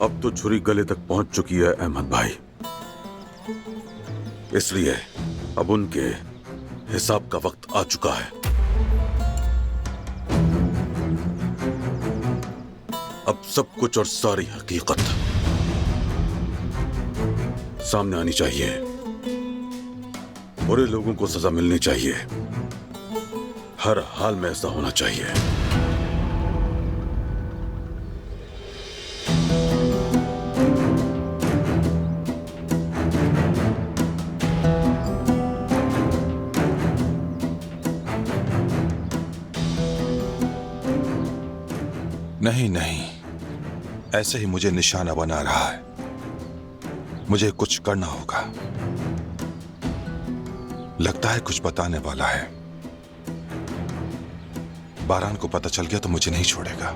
अब तो छुरी गले तक पहुंच चुकी है अहमद भाई, इसलिए अब उनके हिसाब का वक्त आ चुका है। अब सब कुछ और सारी हकीकत सामने आनी चाहिए। बुरे लोगों को सजा मिलनी चाहिए। हर हाल में ऐसा होना चाहिए। नहीं नहीं, ऐसे ही मुझे निशाना बना रहा है। मुझे कुछ करना होगा। लगता है कुछ बताने वाला है। बारान को पता चल गया तो मुझे नहीं छोड़ेगा।